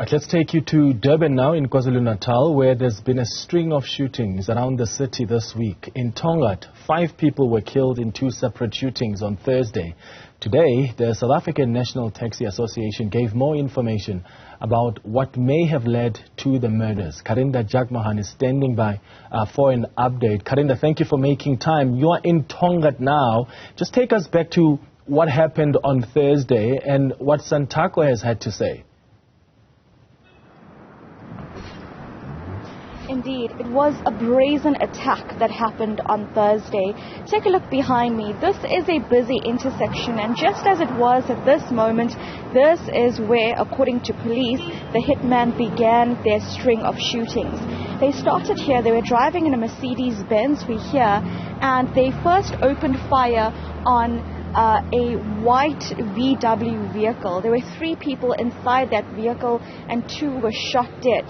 Let's take you to Durban now in KwaZulu-Natal, where there's been a string of shootings around the city this week. In Tongaat, 5 people were killed in 2 separate shootings on Thursday. Today, the South African National Taxi Association gave more information about what may have led to the murders. Karinda Jagmohan is standing by for an update. Karinda, thank you for making time. You are in Tongaat now. Just take us back to what happened on Thursday and what Santaco has had to say. Indeed, it was a brazen attack that happened on Thursday. Take a look behind me. This is a busy intersection, and just as it was at this moment, this is where, according to police, the hitman began their string of shootings. They started here. They were driving in a Mercedes-Benz, we hear, and they first opened fire on a white VW vehicle. There were 3 people inside that vehicle and 2 were shot dead.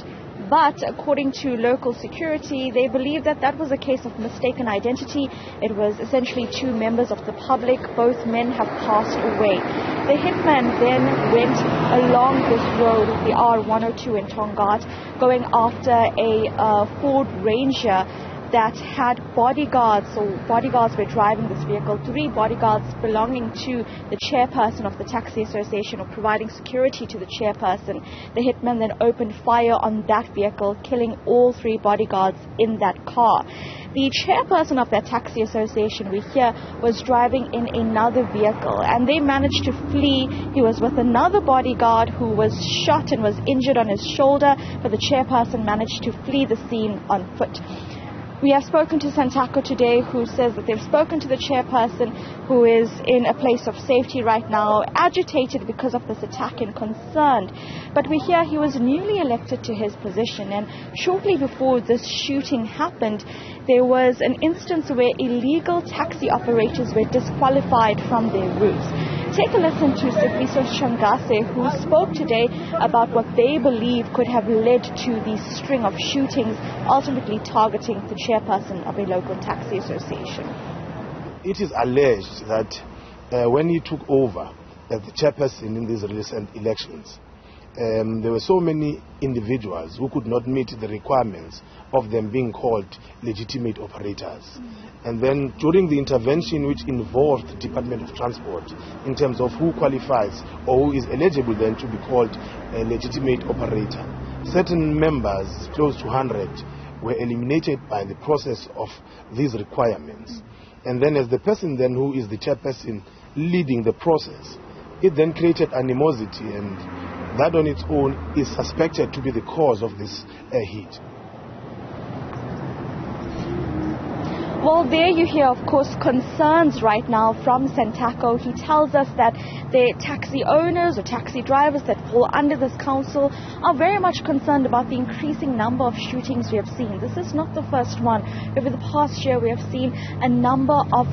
But according to local security, they believe that that was a case of mistaken identity. It was essentially 2 members of the public. Both men have passed away. The hitman then went along this road, the R102 in Tongaat, going after a Ford Ranger that had bodyguards. So bodyguards were driving this vehicle, 3 bodyguards belonging to the chairperson of the taxi association, or providing security to the chairperson. The hitman then opened fire on that vehicle, killing all 3 bodyguards in that car. The chairperson of that taxi association, we hear, was driving in another vehicle, and they managed to flee. He was with another bodyguard who was shot and was injured on his shoulder, but the chairperson managed to flee the scene on foot. We have spoken to Santaco today, who says that they've spoken to the chairperson, who is in a place of safety right now, agitated because of this attack and concerned. But we hear he was newly elected to his position, and shortly before this shooting happened, there was an instance where illegal taxi operators were disqualified from their routes. Take a listen to Shangase, who spoke today about what they believe could have led to the string of shootings, ultimately targeting the chairperson of a local taxi association. It is alleged that when he took over as the chairperson in these recent elections, there were so many individuals who could not meet the requirements of them being called legitimate operators. And then during the intervention which involved the Department of Transport in terms of who qualifies or who is eligible then to be called a legitimate operator, certain members, close to 100, were eliminated by the process of these requirements. And then as the person then who is the chairperson leading the process, it then created animosity, and that on its own is suspected to be the cause of this heat. Well, there you hear, of course, concerns right now from Santaco. He tells us that the taxi owners or taxi drivers that fall under this council are very much concerned about the increasing number of shootings we have seen. This is not the first one. Over the past year, we have seen a number of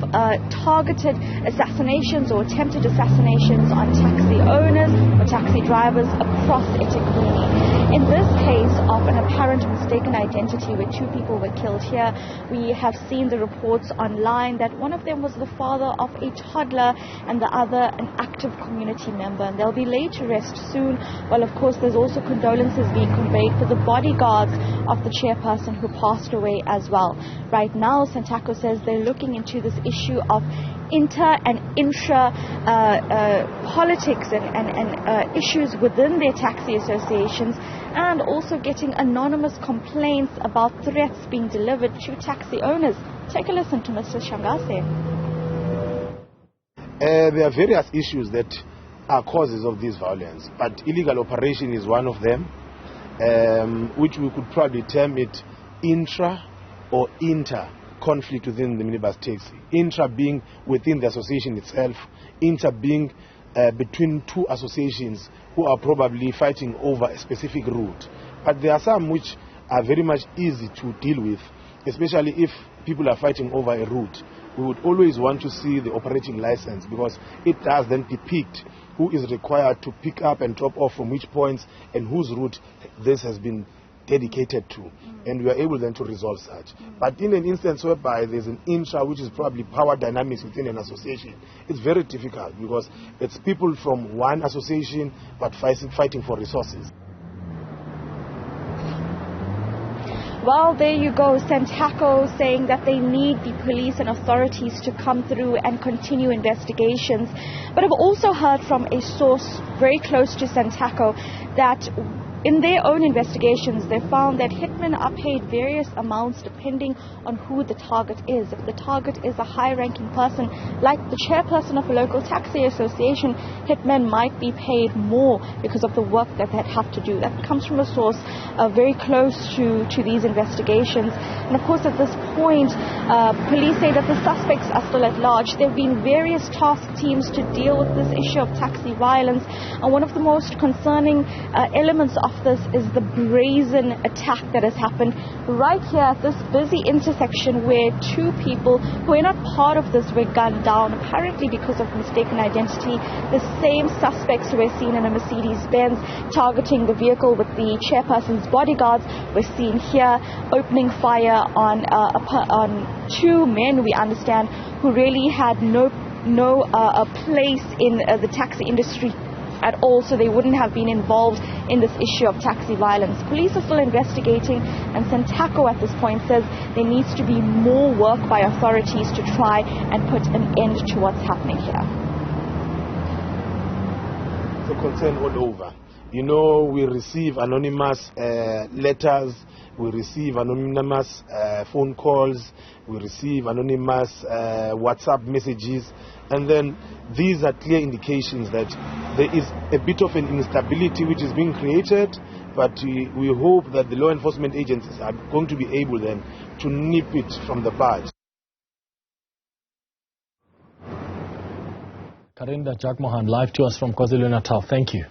targeted assassinations or attempted assassinations on taxi owners or taxi drivers across eThekwini. In this case of an apparent mistaken identity where 2 people were killed here, we have seen the reports online that one of them was the father of a toddler and the other an active community member, and they'll be laid to rest soon. Well, of course, there's also condolences being conveyed for the bodyguards of the chairperson who passed away as well. Right now, Santaco says they're looking into this issue of inter and intra politics and issues within their taxi associations, and also getting anonymous complaints about threats being delivered to taxi owners. Take a listen to Mr. Shangase. There are various issues that are causes of this violence, but illegal operation is one of them, which we could probably term it intra or inter conflict within the minibus taxi. Intra being within the association itself, inter being between 2 associations who are probably fighting over a specific route. But there are some which are very much easy to deal with, especially if people are fighting over a route. We would always want to see the operating license, because it does then depict who is required to pick up and drop off from which points and whose route this has been dedicated to, and we are able then to resolve such. But in an instance whereby there's an intra, which is probably power dynamics within an association, it's very difficult because it's people from one association but fighting for resources. Well, there you go. Santaco saying that they need the police and authorities to come through and continue investigations. But I've also heard from a source very close to Santaco that in their own investigations, they found that hitmen are paid various amounts depending on who the target is. If the target is a high-ranking person, like the chairperson of a local taxi association, hitmen might be paid more because of the work that they have to do. That comes from a source very close to these investigations. And of course, at this point, police say that the suspects are still at large. There have been various task teams to deal with this issue of taxi violence. And one of the most concerning elements of this is the brazen attack that has happened right here at this busy intersection where two people who are not part of this were gunned down, apparently because of mistaken identity. The same suspects who were seen in a Mercedes-Benz targeting the vehicle with the chairperson's bodyguards were seen here opening fire on two men, we understand, who really had no place in the taxi industry at all, so they wouldn't have been involved in this issue of taxi violence. Police are still investigating, and Santaco at this point says there needs to be more work by authorities to try and put an end to what's happening here. It's a concern all over. You know, we receive anonymous letters, we receive anonymous phone calls, we receive anonymous WhatsApp messages, and then these are clear indications that there is a bit of an instability which is being created, but we hope that the law enforcement agencies are going to be able then to nip it from the bud. Karinda Jagmohan, live to us from KwaZulu-Natal. Thank you.